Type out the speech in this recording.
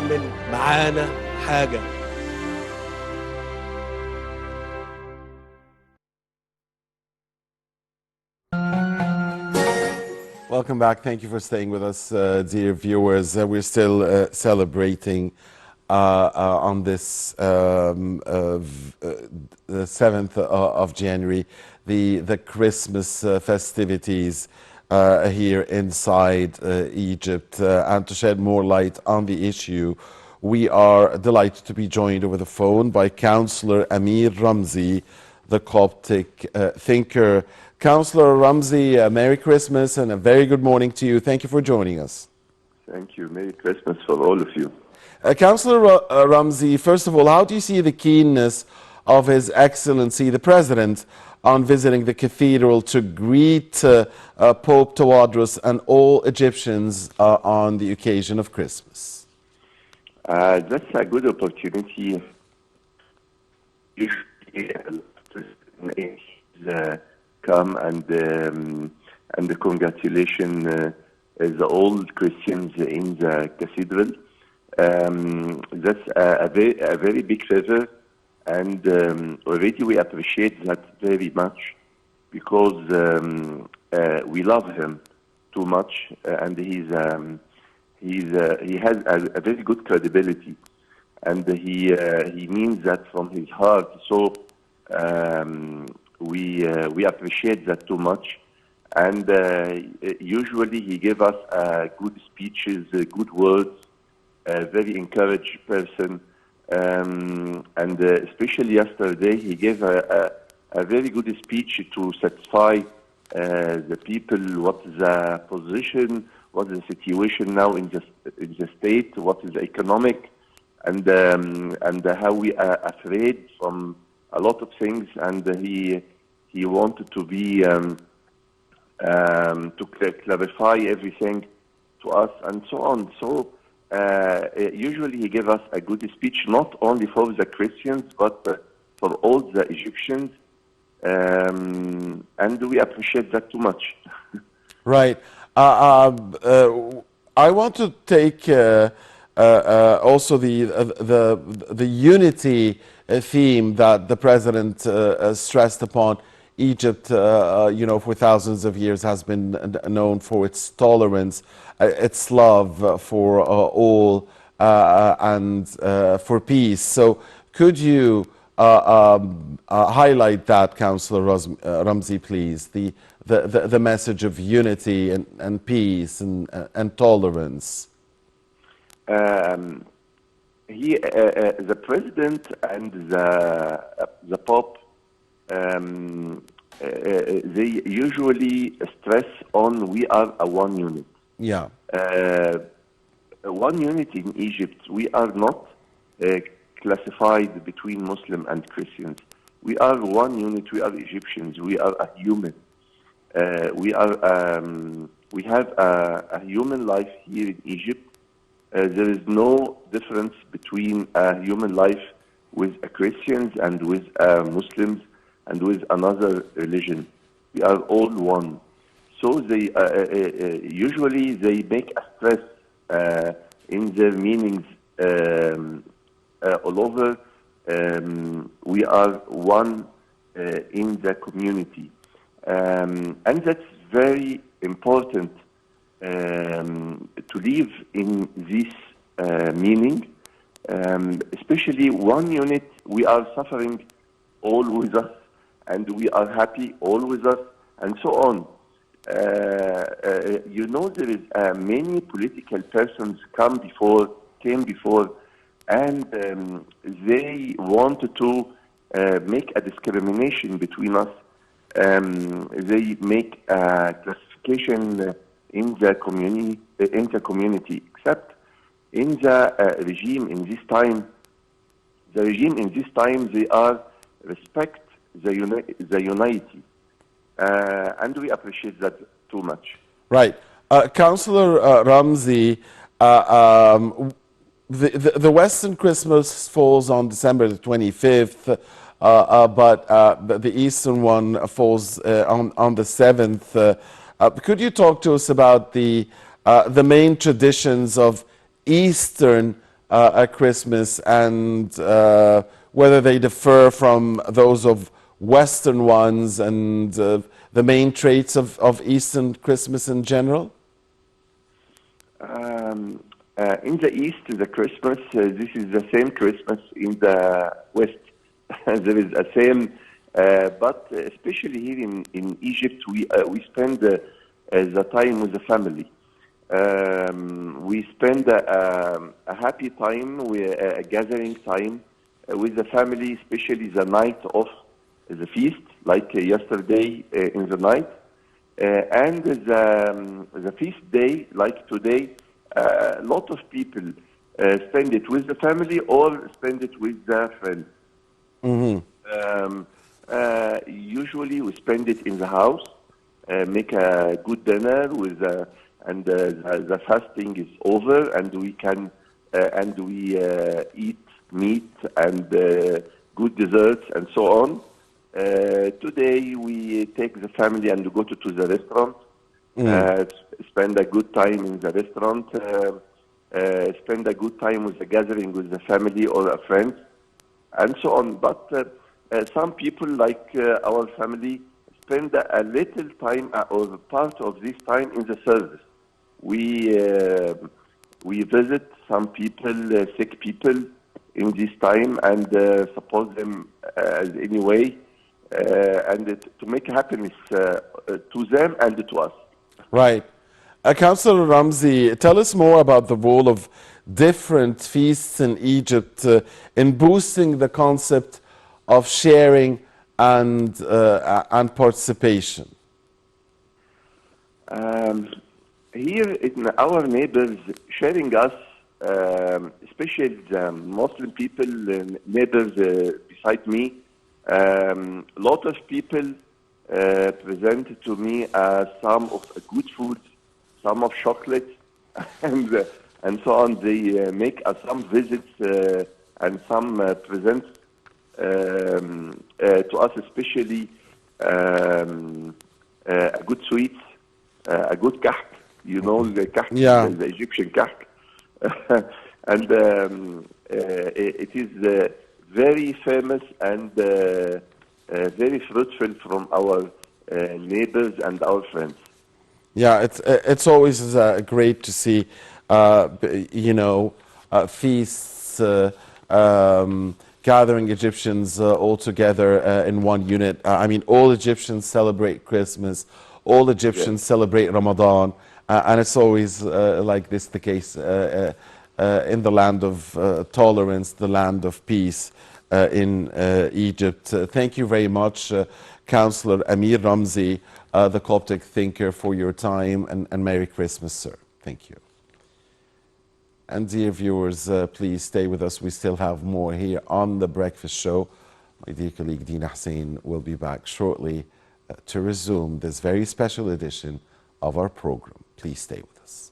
يعمل معانا حاجة. Welcome back. Thank you for staying with us, dear viewers. We're still celebrating on this the 7th of January, the Christmas festivities here inside Egypt. And to shed more light on the issue, we are delighted to be joined over the phone by Councillor Amir Ramzy, the Coptic thinker. Councillor Ramzy, Merry Christmas and a very good morning to you. Thank you for joining us. Thank you. Merry Christmas for all of you. Councillor Ramzy, first of all, how do you see the keenness of His Excellency, the President, on visiting the cathedral to greet Pope Tawadros and all Egyptians on the occasion of Christmas? That's a good opportunity. Usually, come and the congratulation the old Christians in the cathedral. That's a very big favor, and already we appreciate that very much because we love him too much, and he has a very good credibility, and he means that from his heart. So we appreciate that too much, and usually he gave us good speeches, good words, a very encouraged person, and especially yesterday he gave a very good speech to satisfy the people what the position, what is the situation now in the state, what is the economic, and how we are afraid from a lot of things, and he wanted to be to clarify everything to us and so on. So usually he gave us a good speech, not only for the Christians but for all the Egyptians, and we appreciate that too much. Right. I want to take also the unity theme that the President stressed upon. Egypt, for thousands of years has been known for its tolerance, its love for all, and for peace. So could you highlight that, Councillor Ramzy, please, the message of unity and peace and tolerance? The President and the Pope, they usually stress on we are a one unit. Yeah. One unit in Egypt. We are not classified between Muslim and Christians. We are one unit. We are Egyptians. We are a human. We have a human life here in Egypt. There is no difference between a human life with Christians and with Muslims and with another religion. We are all one. So they usually they make a stress in their meanings all over. We are one in the community, and that's very important to live in this meaning, especially one unit. We are suffering all with us, and we are happy all with us, and so on. There is many political persons came before, and they wanted to make a discrimination between us. They make a classification in the community, except in the regime in this time. The regime in this time, they are respect the unity, and we appreciate that too much. Right. Councillor Ramzy, the Western Christmas falls on December the 25th, but the Eastern one falls on the 7th. Could you talk to us about the main traditions of Eastern Christmas, and whether they differ from those of Western ones, and the main traits of Eastern Christmas in general? In the East, the Christmas, this is the same Christmas in the West. There is a same, but especially here in Egypt, we spend the time with the family. We spend a happy time, a gathering time with the family, especially the night of the feast, like yesterday in the night. And the feast day, like today, a lot of people spend it with the family or spend it with their friends. Usually we spend it in the house, make a good dinner with, and the fasting is over, and we can and we eat meat and good desserts and so on. Today we take the family and go to the restaurant, spend a good time in the restaurant, spend a good time with the gathering with the family or a friend, and so on. But some people, like our family, spend a little time or part of this time in the service. We visit some people, sick people, in this time, and support them anyway, and to make happiness to them and to us. Right. Councillor Ramzy, tell us more about the role of different feasts in Egypt in boosting the concept of sharing and participation. Here in our neighbors, sharing us, especially the Muslim people, neighbors beside me, lot of people present to me some of good food, some of chocolate, and so on. They make some visits and some presents to us, especially a good sweets, a good kahk. You know the kahk, Yeah. the Egyptian kahk, and it is very famous and very fruitful from our neighbors and our friends. Yeah, it's always great to see, feasts, gathering Egyptians all together in one unit. I mean, all Egyptians celebrate Christmas, all Egyptians celebrate Ramadan, and it's always like this the case in the land of tolerance, the land of peace in Egypt. Thank you very much, Councillor Amir Ramzy, the Coptic thinker, for your time, and Merry Christmas, sir. Thank you. And dear viewers, please stay with us. We still have more here on The Breakfast Show. My dear colleague Dina Hussein will be back shortly to resume this very special edition of our program. Please stay with us.